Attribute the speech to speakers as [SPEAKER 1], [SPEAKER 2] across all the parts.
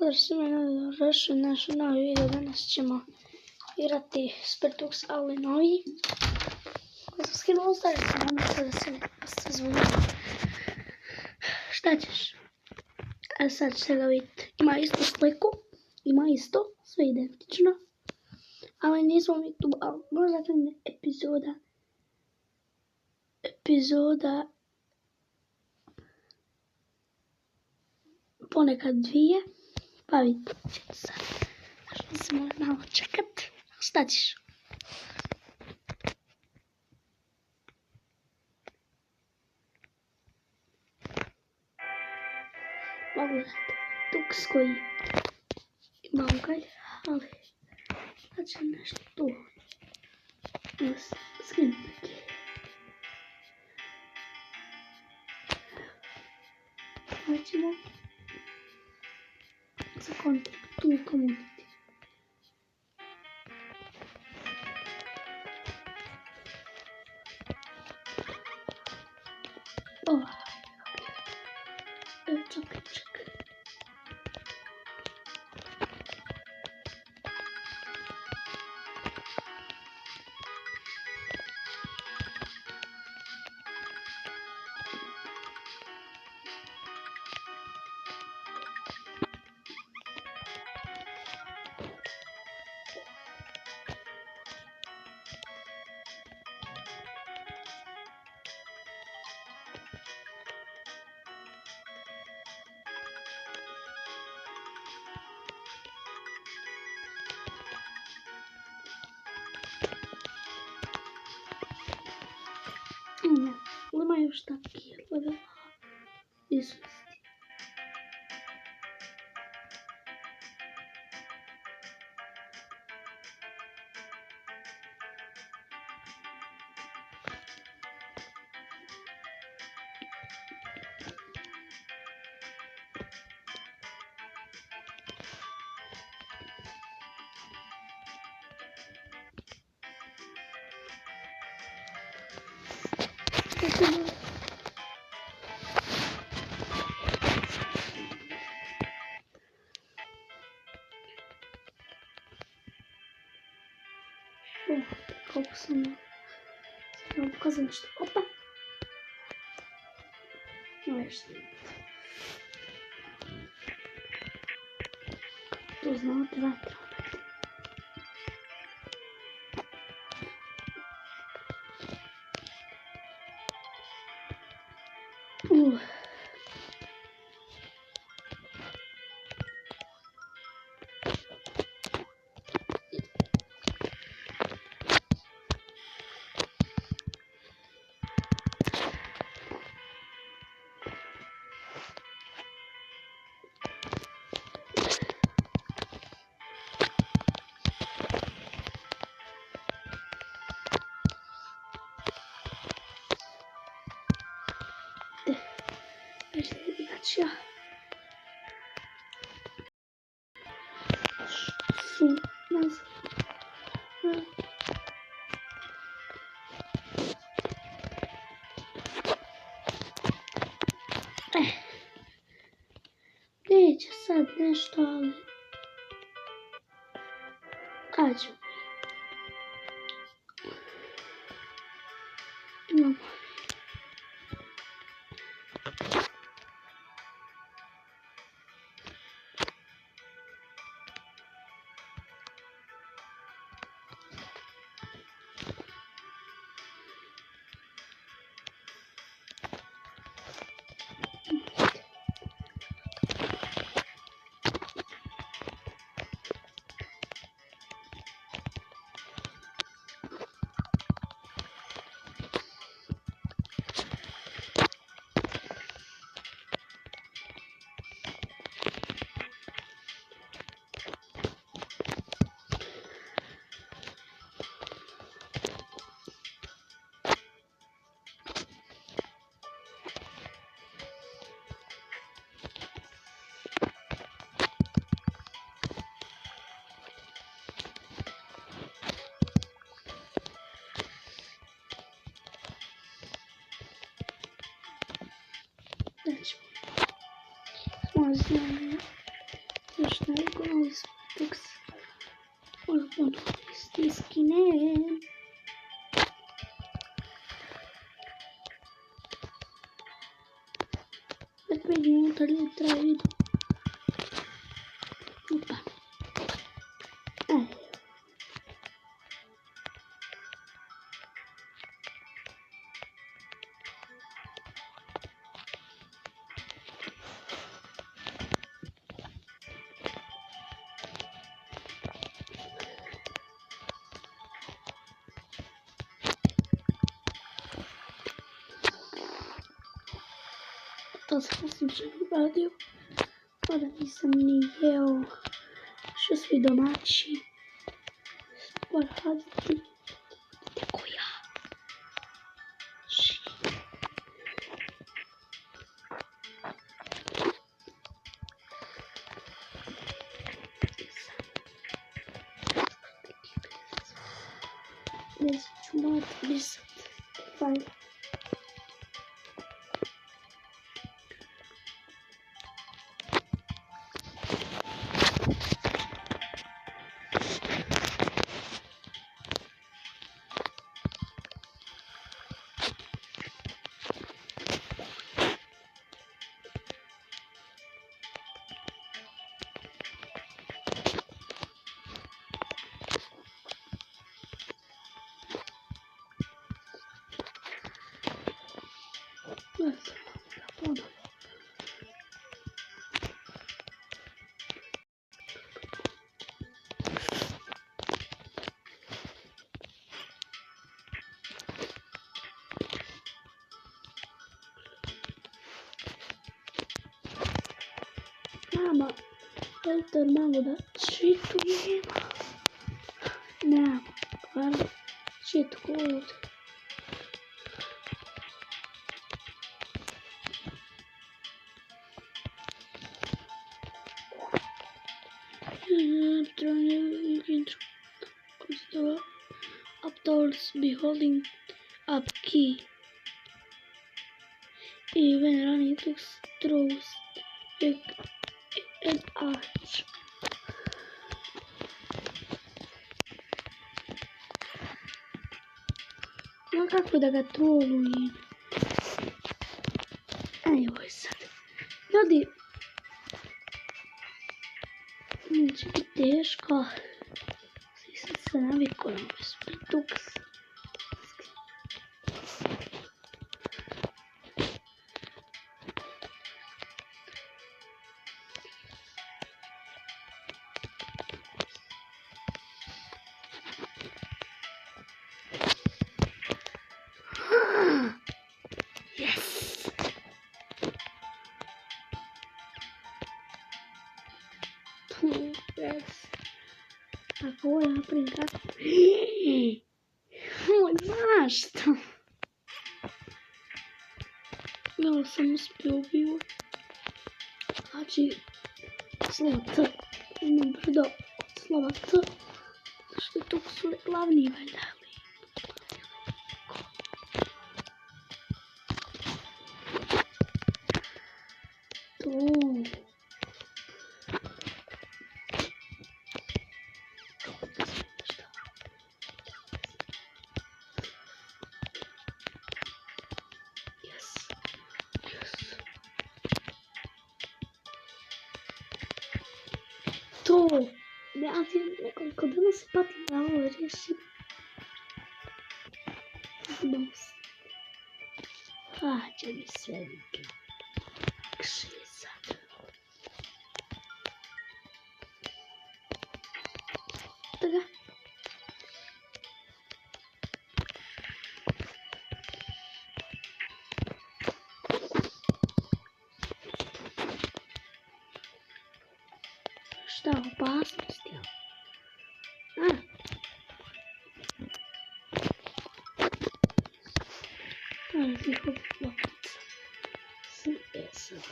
[SPEAKER 1] Pozdrav svima, došli na naš novi video. Danas ćemo igrati Spiritox, ali novi. Ko sam skinuo stari sam, onda sada se zvonio. Šta ćeš? A sad ćete ga vidjeti. Ima istu sliku, ima isto, sve identično. Ali nismo mi tu, ali možda to je epizoda ponekad dvije. Pa vidite ćete sad. Možda se mora malo čekat. Šta ćeš? Pogledajte. Tux koji imam ga, ali sad će nešto tu. Skin neki. Hoćemo za kontakt, tu community. Čekaj. Ima još taki level izvesti. Koliko sam vam pokazala nešto. Opa! Nešto. To znate vatra. Znači, su nazad. Neće sad nešto, ali kađemo. Imamo. Znači, smo znali još baš naliko novi Spartux. Možda ponoviti stiskine. Već 5 minuta ljudi traje video. Opa. To sam što radio, pa da nisam ni jeo, što svi domaći poraditi, tako ja. Ne ću morati brisati fajl. Mama, filter malo da čitujem. Nemamo, hvala, cheat code. Updoors be holding up key. Even running looks throws an arch. No kako da ga trolujem? Evo je sad. Ljudi, neće biti teško. Svi sam se navikao na ovaj Spartux. Yes. Ako ovo napravim tako... Zašto? Malo sam uspio ubio. Znači, slova T. Imam brdo od slova T. Što je to su glavni valjda. To, ja nekoliko dana se patim na ovo riješim. Hađe mi sve vike. Kše sad. Toga. Šta opasnosti? Njihov lopac. Sve sad.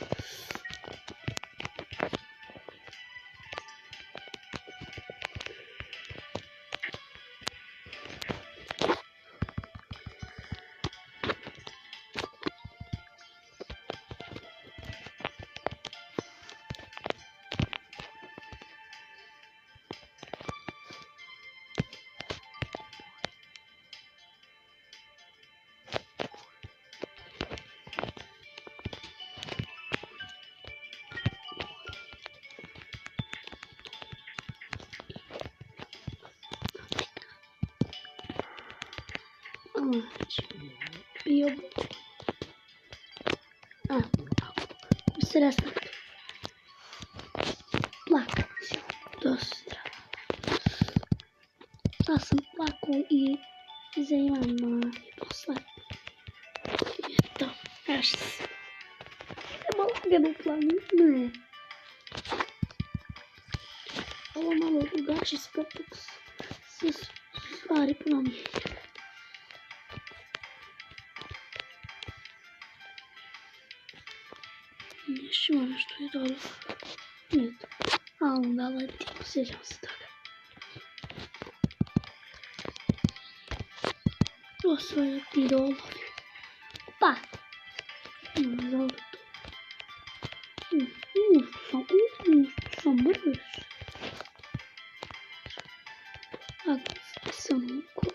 [SPEAKER 1] Znači, bio bi... Mi se restart. Plakat ću. Dosta. Ja sam plakao i za Ivana i posle. I eto, nešto se. Idemo lagano u planine. Ovo malo drugačiji skatok se stvari promijenjaju. Još ima nešto je dobro. Nije to. A onda letimo, sjećam se toga. Osvojati dolovi. Opa! Zove to. Sam brž. Sam uko.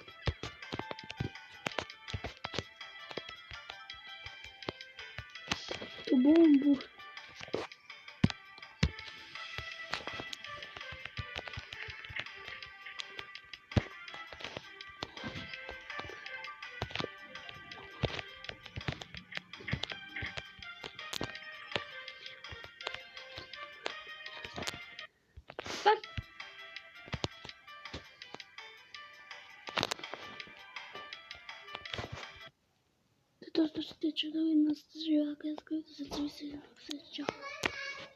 [SPEAKER 1] Tu bombu. To što se tiče da vidim nas živa, kada se